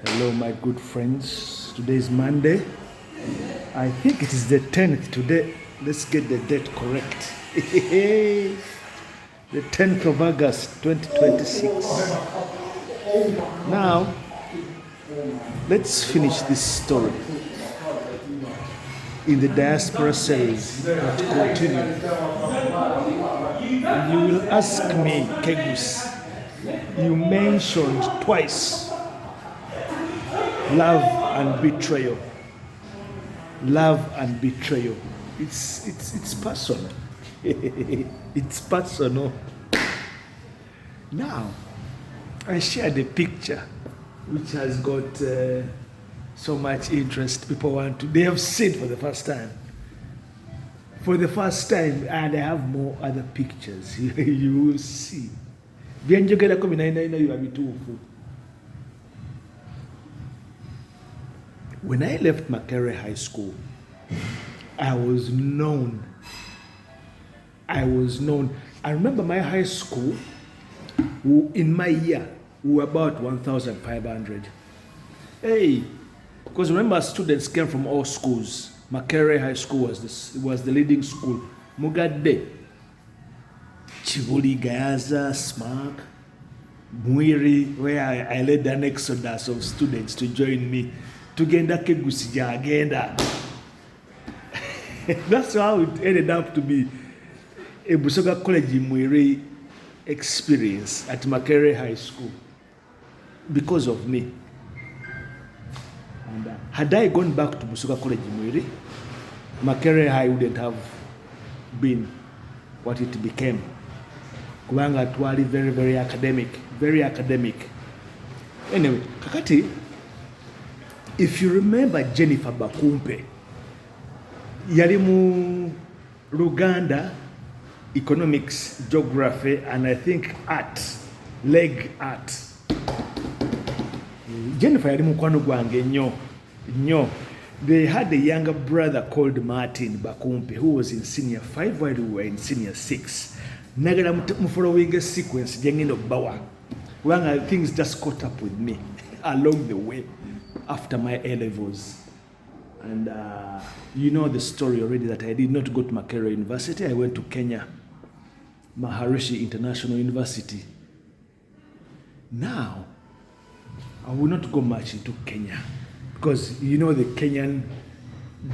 Hello, my good friends. Today is Monday. I think it is the 10th today. Let's get the date correct. The 10th of August 2026. Now, let's finish this story in the Diaspora series that continue. You will ask me, Kegus, you mentioned twice love and betrayal. Love and betrayal. It's personal. It's personal. Now, I shared a picture which has got so much interest. People they have seen for the first time. For the first time, and I have more other pictures. You will see. Byenjogerako binainaina biba bituufu. When I left Makerere High School, I was known. I remember my high school, in my year, we were about 1,500. Hey, because remember students came from all schools. Makerere High School was the leading school. Mugadde, Chibuli, Gayaza, Smark, Mwiri, where I led an exodus of students to join me. Tugenda Kegusija agenda. That's how it ended up to be a Busoga College Mwiri experience at Makerere High School because of me. And had I gone back to Busoga College Mwiri, Makerere High wouldn't have been what it became. Kubanga twali very, very academic. Very academic. Anyway, kakati, if you remember Jennifer Bakumpe, yali mu Luganda, economics, geography, and I think art, leg art. Jennifer yali mukwano gwange nnyo. They had a younger brother called Martin Bakumpe who was in senior 5 while we were in senior 6. Nagala mu following a sequence jengendo bawa. When things just caught up with me along the way after my A-levels. And you know the story already that I did not go to Makerere University. I went to Kenya, Maharishi International University. Now, I will not go much into Kenya because you know the Kenyan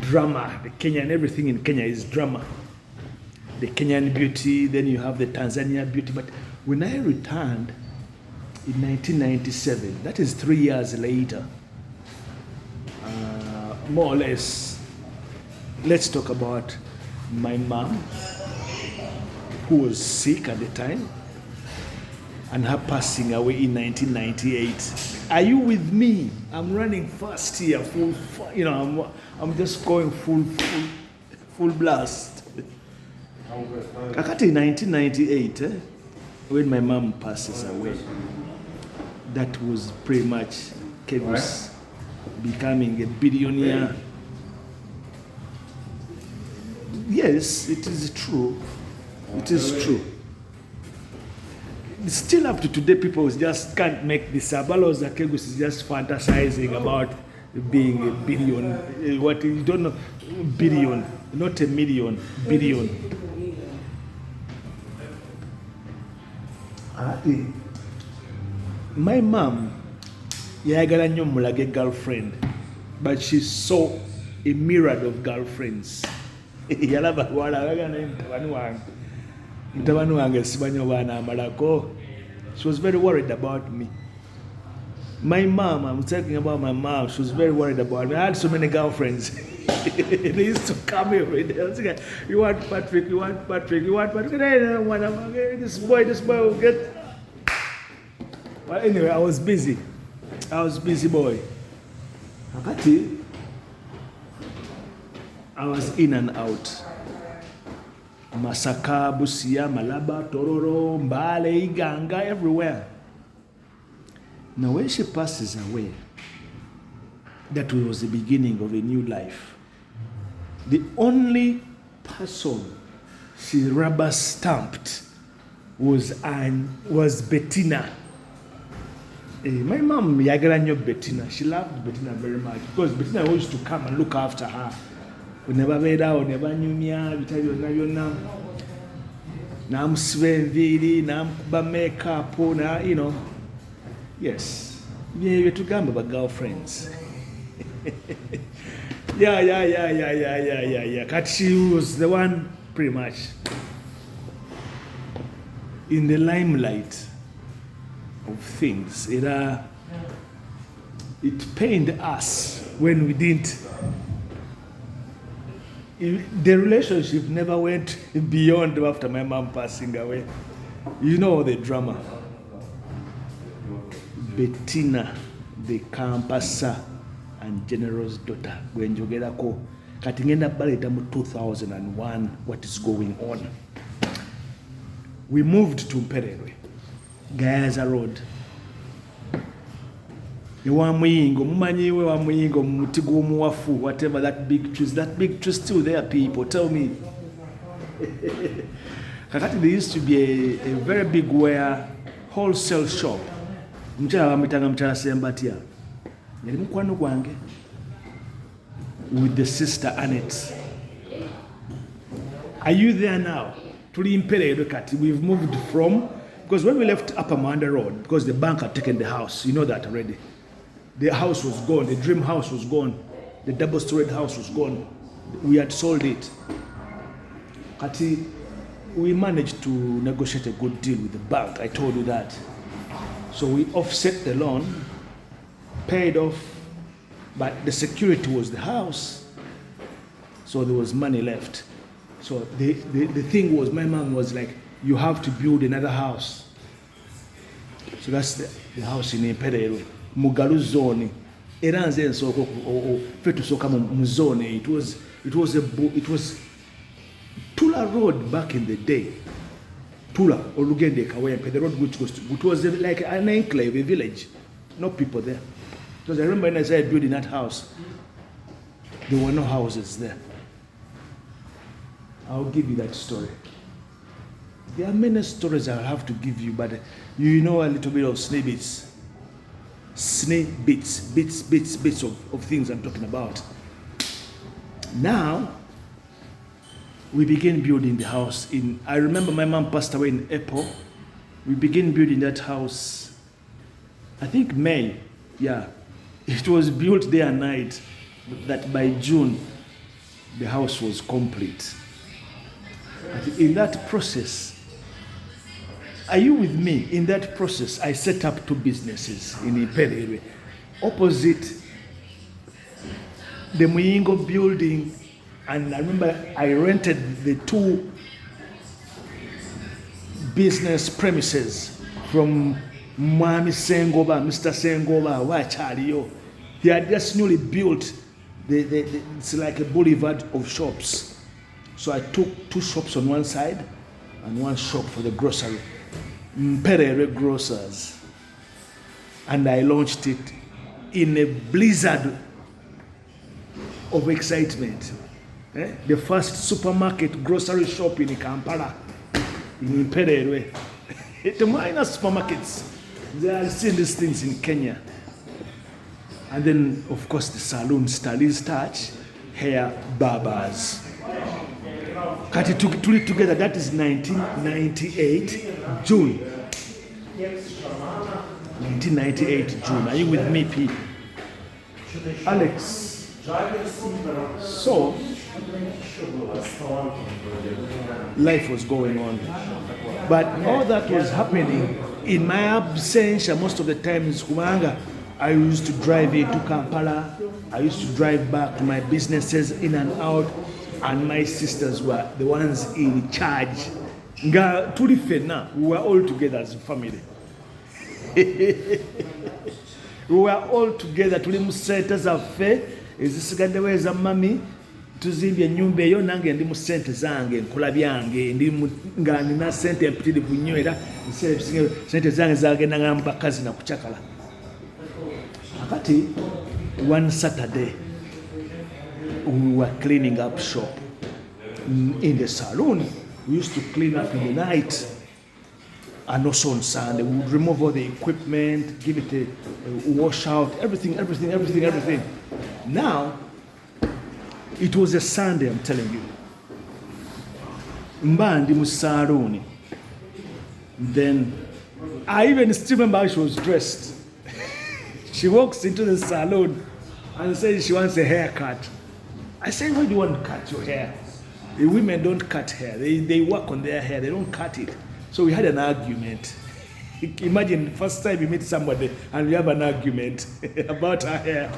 drama, everything in Kenya is drama. The Kenyan beauty, then you have the Tanzania beauty. But when I returned in 1997, that is 3 years later, more or less, let's talk about my mom, who was sick at the time, and her passing away in 1998. Are you with me? I'm running fast here, I'm just going full blast. Kakati in 1998, when my mom passes away, that was pretty much Kegus becoming a billionaire. Yes, it is true. It is true. It's still up to today, people just can't make this up. Kegus is just fantasizing about being a billion. What you don't know, billion, not a million, billion. My mom, yayagala nnyo mulage girlfriend, but she saw a myriad of girlfriends. Yalaba wala agana mutabani wange sibanyo bana amalako. She was very worried about me. My mom, I'm talking about my mom, she was very worried about me. I had so many girlfriends. They used to come here with them. You want Patrick, you want Patrick, you want Patrick. This boy will get. Well, anyway, I was busy boy. Akati, I was in and out. Masaka, Busia, Malaba, Tororo, Mbale, Iganga, everywhere. Now when she passes away, that was the beginning of a new life. The only person she rubber stamped was Bettina. My mom yagala nnyo Bettina. She loved Bettina very much because Bettina used to come and look after her. Never made out, never knew me. Now I'm swenvili, now I'm makeup, now you know. Yes, we're to gamble about girlfriends. Yeah. Kat she was the one pretty much in the limelight of things. It pained us when we didn't. The relationship never went beyond after my mom passing away. You know the drama. Bettina, the Campasa and General's daughter, when you get a call, cutting in 2001, what is going on? We moved to Mpererwe, Gaza Road. Whatever that big tree still there, people. Tell me. Kakati, there used to be a very big wholesale shop. With the sister Annette. Are you there now? We've moved from, because when we left Upper Manda Road, because the bank had taken the house, you know that already. The house was gone, the dream house was gone, the double-storied house was gone. We had sold it. We managed to negotiate a good deal with the bank, I told you that. So we offset the loan, paid off, but the security was the house, so there was money left. So the thing was, my mom was like, you have to build another house. So that's the house in Mpererwe. Mugalu zone. Eranze nsoko fetu soka mu zone. It was Tula Road back in the day. Tula Olugende Kawempe, the road which was like an enclave, a village. No people there. Because I remember when I started building that house, there were no houses there. I'll give you that story. There are many stories I'll have to give you, but you know a little bit of snippets. Bits of things I'm talking about. Now, we began building the house I remember my mom passed away in April. We began building that house, I think May. Yeah, it was built day and night, that by June, the house was complete. In that process, are you with me? In that process, I set up 2 businesses in Mpererwe. Opposite the Muyingo building, and I remember I rented the 2 business premises from Mwami Sengoba, Mr. Sengoba, Wachariyo. He had just newly built it's like a boulevard of shops. So I took 2 shops on one side and 1 shop for the grocery. Mpererwe Grocers, and I launched it in a blizzard of excitement. The first supermarket grocery shop in Kampala, in Mpererwe. The minor supermarkets, they are seeing these things in Kenya. And then, of course, the saloon, Stanley's Touch, hair barbers. Kati took it together, that is 1998 June. 1998 June. Are you with me, Pete? Alex. So, life was going on. But all that was happening in my absence most of the times. I used to drive into Kampala. I used to drive back to my businesses in and out. And my sisters were the ones in charge. Nga tuli fena, we were all together as a family. We were all together. Tuli mu sente zaffe ezisigaddewo eza mami, tuzimbye ennyumba eyo, nange ndi mu sente zange, nkola byange, nga nina sente empitirivu nnyo, era sente zange zagendanga mu bakazi na kucakala. Akati one Saturday, we were cleaning up shop. In the saloon, we used to clean up in the night. and also on Sunday. We would remove all the equipment, give it a wash out, everything. Now, it was a Sunday, I'm telling you. Mbandi Musaruni. Then, I even still remember how she was dressed. She walks into the salon and says she wants a haircut. I said, why do you want to cut your hair? The women don't cut hair. They work on their hair. They don't cut it. So we had an argument. Imagine the first time you meet somebody and we have an argument about her hair.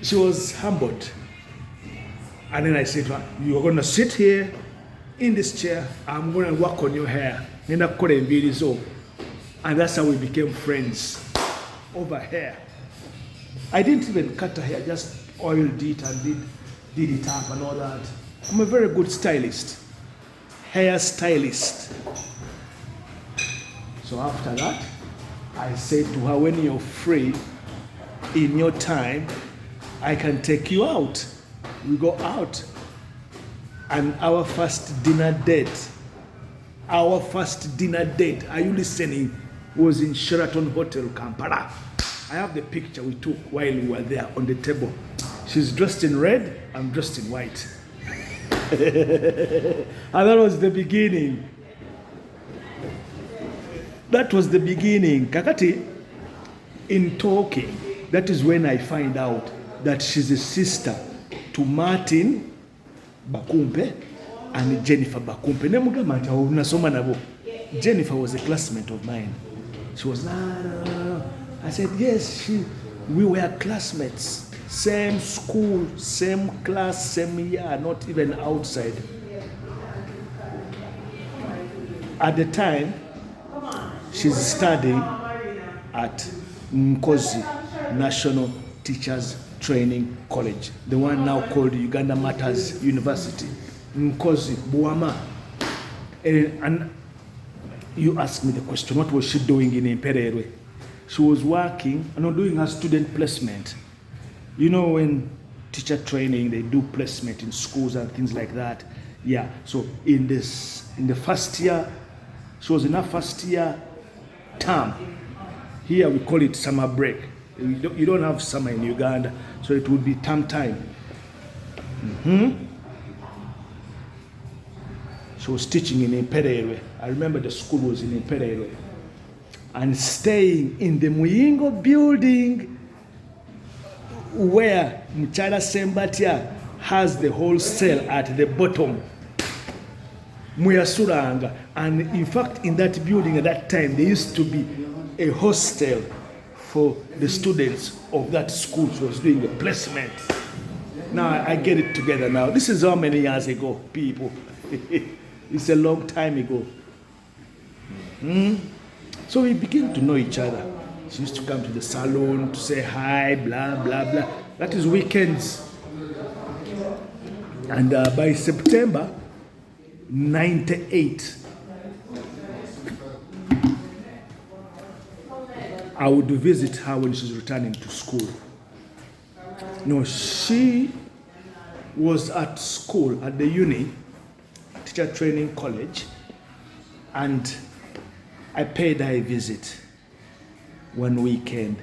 She was humbled. And then I said to her, you're going to sit here in this chair. I'm going to work on your hair. And that's how we became friends over hair. I didn't even cut her hair, just oiled it and did it up and all that. I'm a very good stylist, hair stylist. So after that, I said to her, when you're free, in your time, I can take you out. We go out. And our first dinner date, are you listening, was in Sheraton Hotel, Kampala. I have the picture we took while we were there on the table. She's dressed in red, I'm dressed in white. And that was the beginning. Kakati, in talking, that is when I find out that she's a sister to Martin Bakumpe and Jennifer Bakumpe. Jennifer was a classmate of mine. She was, no. I said, yes, we were classmates. Same school, same class, same year, not even outside. At the time, she's studying at Nkozi National Teachers Training College, the one now called Uganda Matters University. Nkozi, Buama. And you asked me the question, what was she doing in Imperere? She was working and doing her student placement. You know, when teacher training, they do placement in schools and things like that. Yeah, so in the first year, she was in her first year term. Here we call it summer break. You don't have summer in Uganda, so it would be term time. She was teaching in Imperere. I remember the school was in Imperere. And staying in the Muyingo building where Mchala Sembatia has the wholesale at the bottom. Muyasuranga. And in fact, in that building at that time, there used to be a hostel for the students of that school. She was doing a placement. Now I get it together now. This is how many years ago, people. It's a long time ago. So we began to know each other. She used to come to the salon to say hi, blah, blah, blah. That is weekends. And by September 98, I would visit her when she's returning to school. No, she was at school, at the uni, teacher training college, and I paid her a visit one weekend.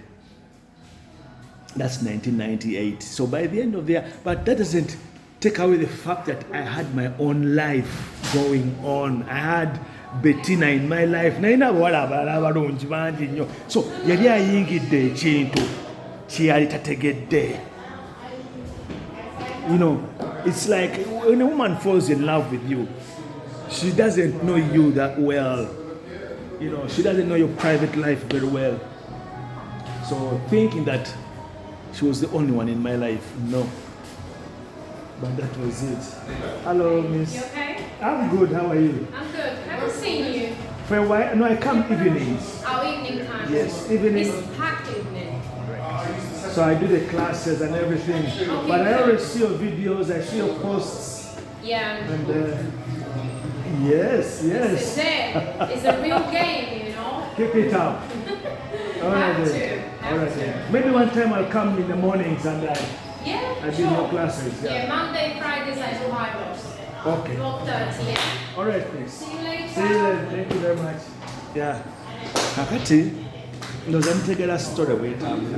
That's 1998. So by the end of the year, but that doesn't take away the fact that I had my own life going on. I had Bettina in my life. So yali ayingidde ekintu kyali tategedde. You know, it's like when a woman falls in love with you, she doesn't know you that well. You know, she doesn't know your private life very well. So thinking that she was the only one in my life, no. But that was it. Hello, miss. You okay? I'm good. How are you? I'm good. Haven't seen you. For a while? No, I come evenings. Oh, evening time. Yes, evening. It's packed evening. So I do the classes and everything. Okay, But I good. always see your videos. I see your posts. Yeah. And yes. It's there. It's a real game, you know. Keep it up. All right Have then. to. All right Have then. to. Maybe one time I'll come in the mornings and Yeah, I do sure. your classes. Yeah, Monday, Fridays I do high roast. Okay. 12:30, yeah. All right, please. See you later. See you later. Thank you very much. Yeah. Kakati ndoza ntegera story bwetambula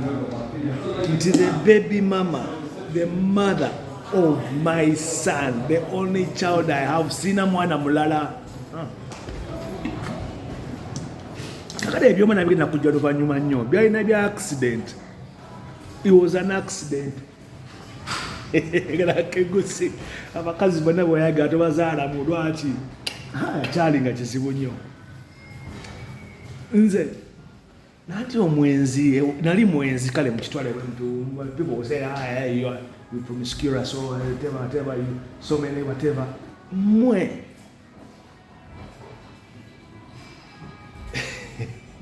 nti the baby mama, the mother of my son, the only child I have, sina mwana mulala. Kakati ebyomwana bigenda kujja luvannyuma nnyo byalina bya accident. It was an accident. Kegusi abakazi bonna bweyaga tobazaala mu lwaki akyali nga kizibu nnyo. Nze nati omwenzi nali mwenzi kale mu kitwale people will say you are promiscuous or whatever you so many whatever mwe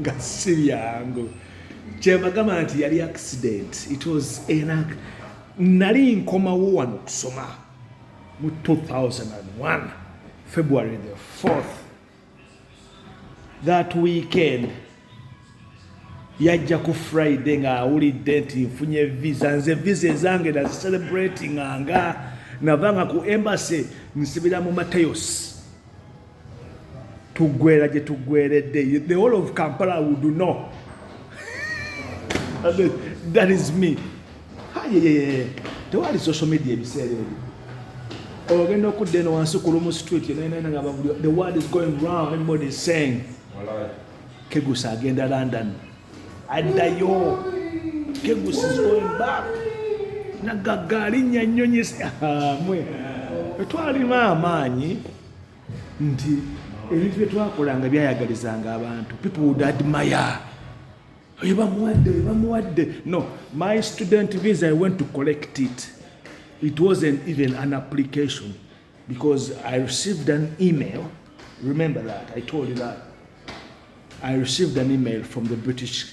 nga si yangu kyebagamba nti yali accident. It was nali nkomawo wano kusoma mu 2001 February the 4th. That weekend yajja ku Friday nga awulidde nti nfunye visa. Nze visa ezange nazicelebrating nga navanga ku embassy nsibira mu Matayos tugwera gye tugweredde. The whole of Kampala would know. That is me. Tewali social media ebiseera ebyo. Ogenda okudda eno wansi ku Lumu Street the word is going round, everybody is saying Kegusa agenda London. Addayo. Kegusa is going back. Nagagali nyanyonyi mwe. Twalima amaanyi nti ebintu bye twakolanga byayagalizanga abantu. People would admire. No, my student visa, I went to collect it. It wasn't even an application because I received an email. Remember that, I told you that. I received an email from the British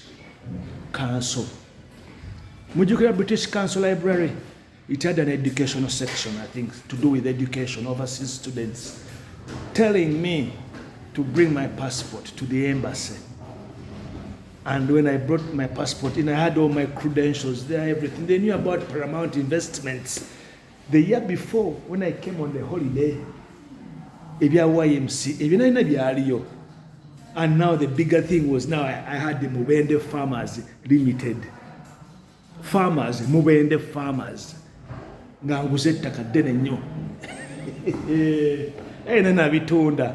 Council. Mujukira British Council Library, it had an educational section, I think, to do with education, overseas students, telling me to bring my passport to the embassy. And when I brought my passport in, I had all my credentials there, everything. They knew about Paramount Investments. The year before, when I came on the holiday, ebya YMC, ebinalina byaliyo. And now the bigger thing was now I had the Mubende Farmers Limited. Farmers, Mubende Farmers. Nga nguze ettaka ddene nnyo. Nena bitunda.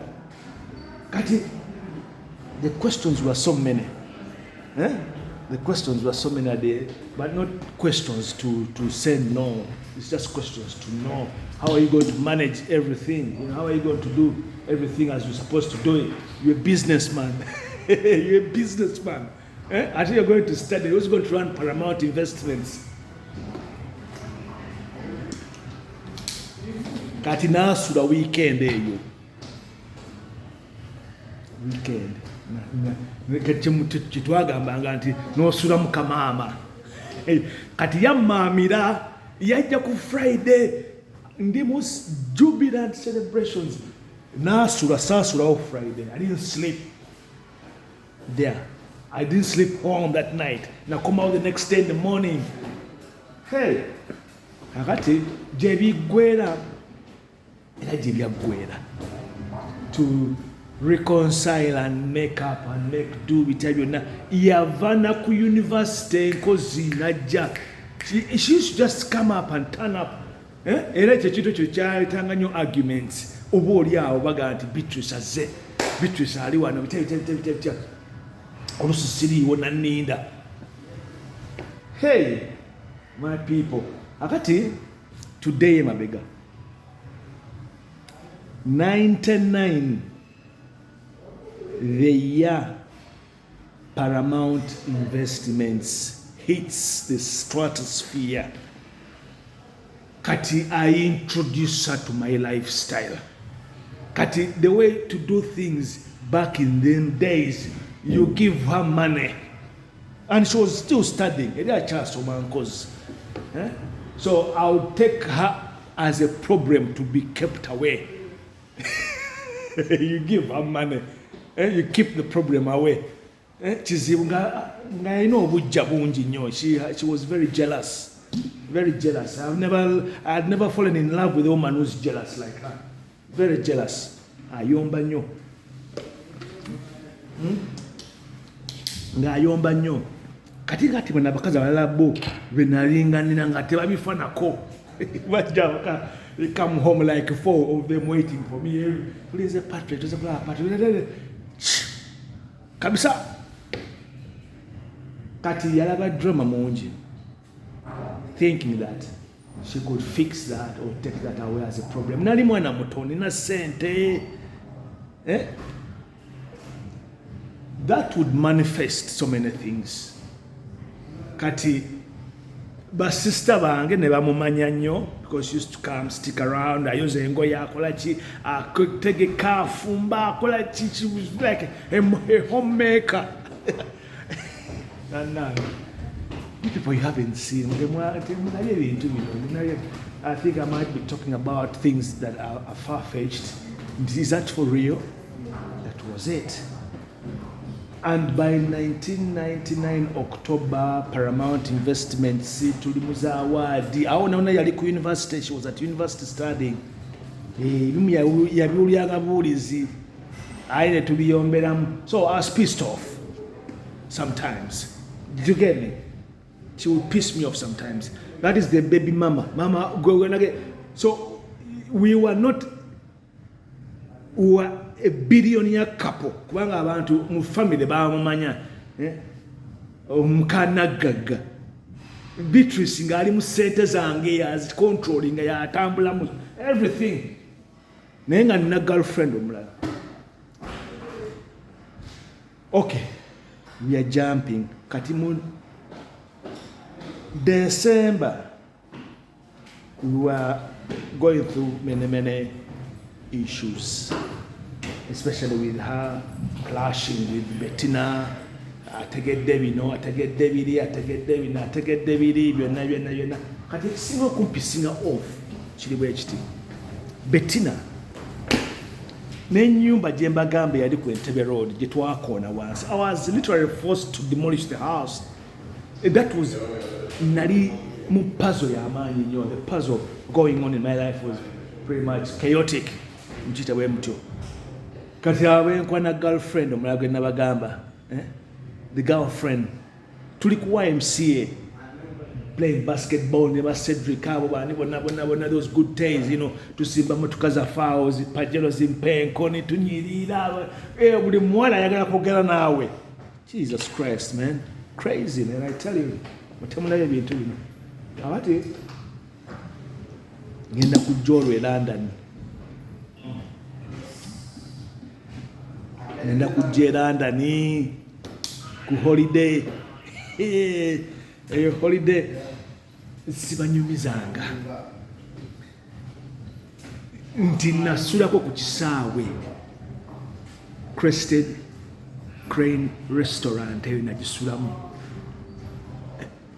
Kati, the questions were so many. The questions were so many, but not questions to say no. It's just questions to know how are you going to manage everything. You know, how are you going to do everything as you're supposed to do it? You're a businessman. You're a businessman. I think you're going to study. Who's going to run Paramount Investments? Kati nasula weekend eyo. Weekend. Kitwagambanga nti nosula mukamaama. Kati yammamira yajja ku Friday ndi mu jubilant celebrations. Nasula saasulawo Friday. I didn't sleep there. I didn't sleep home that night. Na come out the next day in the morning. Hey, kakati gye biggwera era gye byaggwera to reconcile and make up and make do bitya byonna yavana ku university enkozi najja. She used to just come up and turn up. Era ekyo kintu kyo kyayitanga nnyo arguments. Oba oli awo baga nti Beatrice azze, Beatrice ali wano bitya olusi siriiwo nanninda. Hey, my people, akati today mabega 99 the year Paramount Investments hits the stratosphere. Kati, I introduced her to my lifestyle. Kati, the way to do things back in them days, you give her money. And she was still studying. So I'll take her as a problem to be kept away. You give her money. You keep the problem away. She was very jealous. Very jealous. I had never fallen in love with a woman who's jealous like her. Very jealous. Ayomba nyo. ng'ayomba nnyo kati ngati bwe nabakazi abalala bo be nalinganira nga tebabifanako bajja they come home like 4 of them waiting for me. Please, Patrick, kabisa kati yalaba drama mungi thinking that she could fix that or take that away as a problem. Nali mwana muto nina sente that would manifest so many things. Kati basista bange ne bamumanya nnyo because she used to come stick around ayoza engoye akola ki ategeka afumba akola ki. She was like a homemaker. People you haven't seen. I think I might be talking about things that are far-fetched. Is that for real? That was it. And by 1999 October, Paramount Investments tulimuza award. Aona yali ku university. She was at university studying. Yabiulyaga bulizi. Aine tubiyomberamu. So I was pissed off sometimes. Did you get me? She would piss me off sometimes. That is the baby mama. Mama go again. So we were not a billionaire couple. Kubanga abantu mu family bamumanya omukanaggagga. Beatrice ngali mu sente zange as controlling ya tambula mu everything. Naye nga nina girlfriend omulala. Okay, we are jumping. Kati mu December, we were going through many issues, especially with her clashing with Bettina. Ategedde bino, ategedde biri, ategedde biri, byonna. Kati singa kumpisinga off, kiri bwe kiti. Bettina, n'ennyumba gye mbagamba yali ku Entebbe Road, gye twakoona once. I was literally forced to demolish the house. That was nali mu puzzle ya maanyi nnyo. The puzzle going on in my life was pretty much chaotic. Mukiyita bwe mutyo. Kati abenkwa na girlfriend omulala gwe nabagamba. The girlfriend. Tuli ku YMCA playing basketball ne ba Cedric abo bani bonna those good days, you know, tusimba motoka za fao zipajero zimpenko ne tunyirira. Buli muwala ayagala kwogera naawe. Jesus Christ, man. Crazy, man, I tell you. Mutemulayo ebintu bino. Abati ngenda kujolwe London. Ngenda kujje London ku holiday. Holiday sibanyumizanga. Nti nasulako ku kisaawe. Crested Crane Restaurant eyo nagisulamu.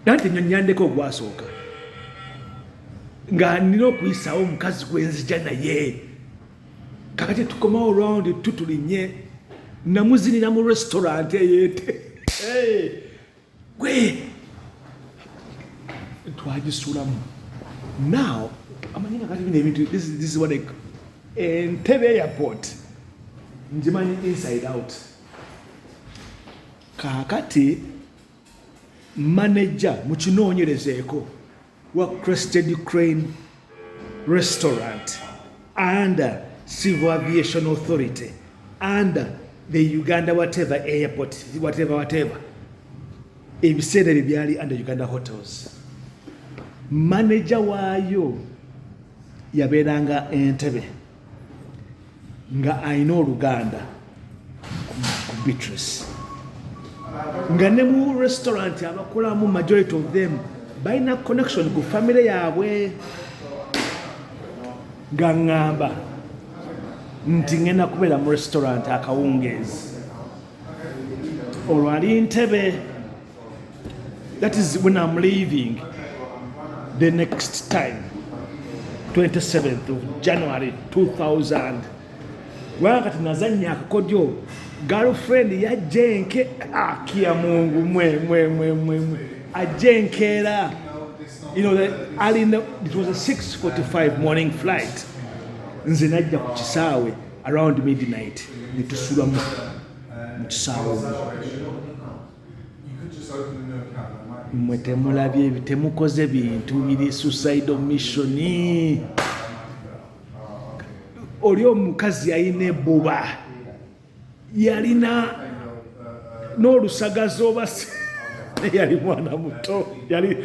Nati nyandeko ogwasooka. Nga nina okuyisawo omukazi gwenzija naye. Kakati tukomawo round tutulinye. Namuzinira mu restaurant eyete. Gwe twagisulamu. Now amanyi kati bino ebintu this is what Entebbe airport njimanyi inside out. Kakati manager mu kinoonyerezeeko wa Crested Crane Restaurant under Civil Aviation Authority under the Uganda whatever airport whatever ebiseera ebyo byali under Uganda Hotels. Manager waayo yabeeranga Entebbe nga ayina Oluganda ku Beatrice. Nga ne mu restaurant abakolamu majority of them balina connection ku family yaabwe. Nga ngamba nti ngenda kubeera mu restaurant akawungeezi olwo ali Entebbe. That is when I'm leaving the next time, 27th of January 2000. Wakati nazanya akakodyo girlfriend yajenke akia Mungu mwe ajenkera. You know that early it was a 6:45 morning flight. Nze najja ku kisaawe around midnight nitusulamu. mu kisaawe mmwe temulabye temukoze bintu biri suicidal mission. Oli omukazi yalina ebbuba yalina n'olusagazi oba yali mwana muto yali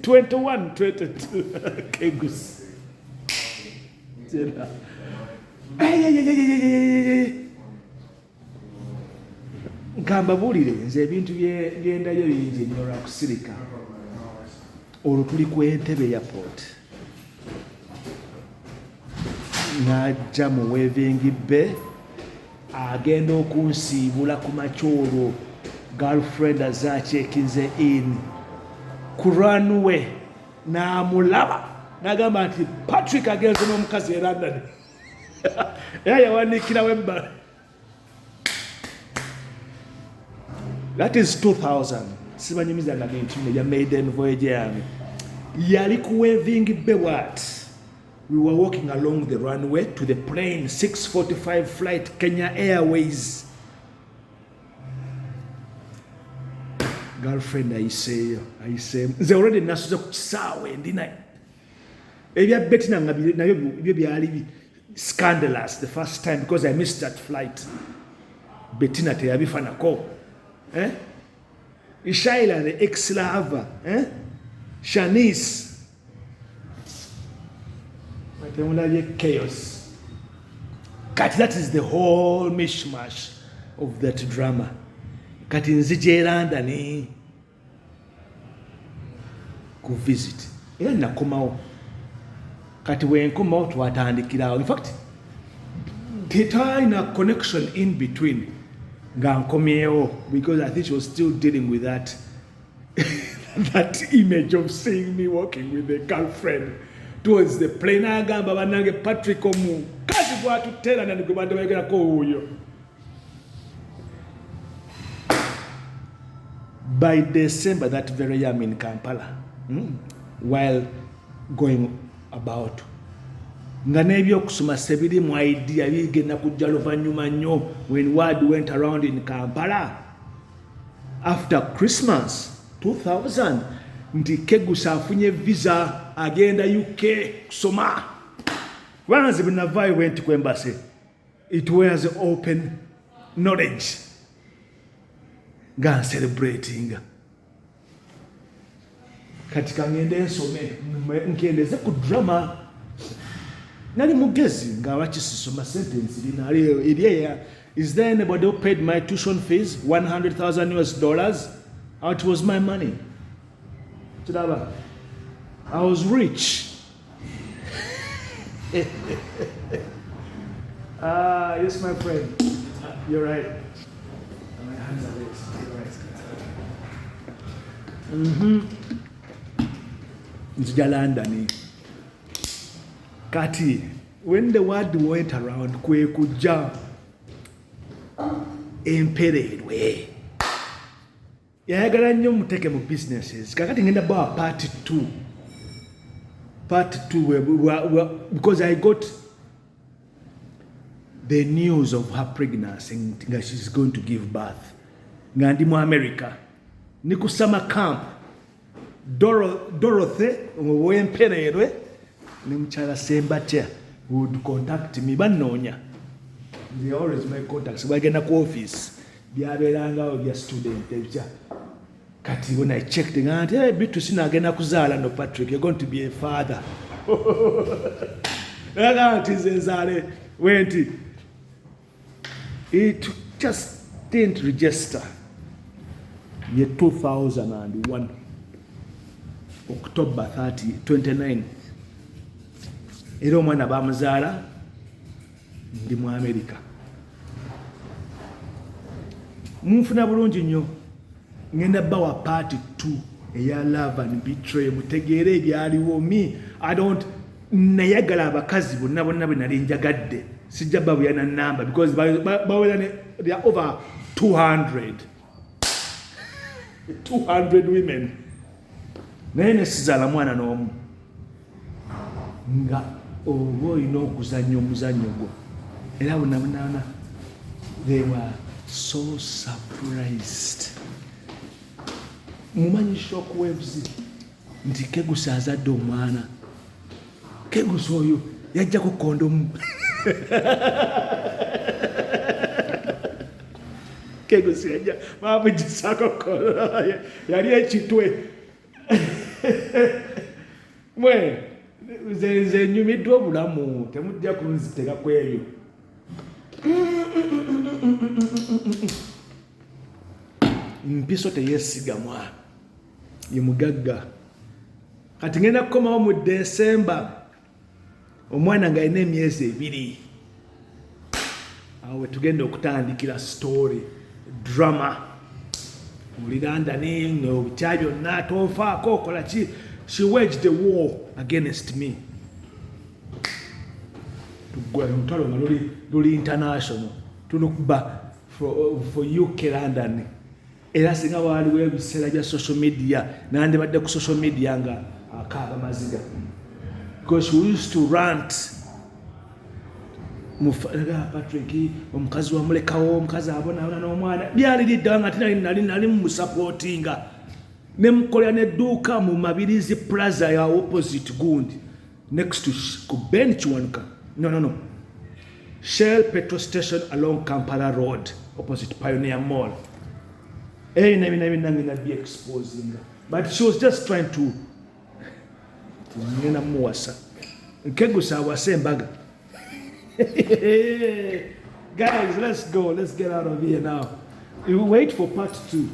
21 22 kegusi nkambabuulire nze ebintu byendayo bingi nnyo lwakusirika. Olwo tuli ku Entebbe airport n'ajja mu Waving Bay agenda okunsiibula ku makyolo. Girlfriend azakyekinze in ku runway n'amulaba n'agamba nti Patrick agenze n'omukazi e London. Era yawandiikirawo ebbala. That is 2000. Sibanyumiza nga nti ya maiden voyage yange yali ku Waving Bay. What? We were walking along the runway to the plane, 6:45 flight, Kenya Airways. Girlfriend ayiseeyo nze already nasuze ku kisaawe ndina ebya Betina nga nabyo byo byali scandalous the first time because I missed that flight. Betina teyabifanako. Ishaila the ex-lover, Shanice. Chaos. Kati that is the whole mishmash of that drama. Kati nzije London ku visit. Era nakomawo. Kati wenkomawo twatandikirawo. In fact, tetayina connection in between. Nga nkomyewo because I think she was still dealing with that that image of seeing me walking with a girlfriend towards the plane. Agamba banange Patrick omukazi gwatutera nani gwe badde bayogerako oyo. By December that very year I'm in Kampala while going about nga n'ebyokusoma sebiri mu idea bigenda kujja luvannyuma nnyo when word went around in Kampala after Christmas 2000 nti Kegusa afunye visa agenda UK kusoma. Once I went to embassy, it was open knowledge. Nga celebrating. Katika ngende nsome nkendeze ku drama nali mugezi nga wakisoma sentence lina is there anybody who paid my tuition fees $100,000? It was my money. I was rich. Yes, my friend. You're right. My hands are raised. You're right. London. Kati, when the word went around, kwe kuja empered way. Yayagala nnyo muteke mu businesses. Kakati ngenda bawa part 2. Part 2 because I got the news of her pregnancy nga she's going to give birth. Nga ndi mu America. Ni ku summer camp. Dorothy wemperedwe ne mukyala Sembatya would contact me banoonya. They always make contacts. Bagenda ku office. Byabeerangawo bya student ebya. Kati when I checked nga nti bitu sinagenda kuzaala no Patrick, you're going to be a father. It just didn't register. Year 2001 October 29 era omwana bamuzaala ndi mu America. Munfuna bulungi nnyo ngenda bawa part 2 eya Love and Betrayal mutegeere ebyaliwo. I don't nayagala abakazi bonna bwe nali njagadde sijja babuyana number because they are over 200 women. Naye ne sizaala mwana n'omu nga oba olina okuzannya omuzannyo gwo era bonna they were so surprised. Mumanyi shockwaves nti Kegusa azadde omwana. Kegusa oyo yajja ku kondomu. Kegusa yajja bamugisako kondomu. Yali ekitwe. Mwe nze nyumiddwa obulamu temujja kunzitega ku ebyo. Mpiso teyesigamwa ye mugagga. Kati ngenda kukomawo mu December omwana nga alina emyezi 2. Awo tugenda okutandikira story drama. Mulirandani n'obutya byonna tonfaako okola ki. She waged the war against me. Olutalo nga luli international tulukuba for UK London. Era singa waliwo ebiseera bya social media nandibadde ku social media nga akaaba maziga, because we used to rant. Patrick omukazi wamulekawo, omukazi abonaabona n'omwana byali liddawa nga nali mumusupportinga ne mukolera n'edduuka mu Mabirizi Plaza ya opposite gundi next to Ben Kiwanuka. No. Shell petrol station along Kampala Road opposite Pioneer Mall. Not be exposing, but she was just trying to Kegusa was saying baga. Guys, let's go. Let's get out of here now. You wait for part 2.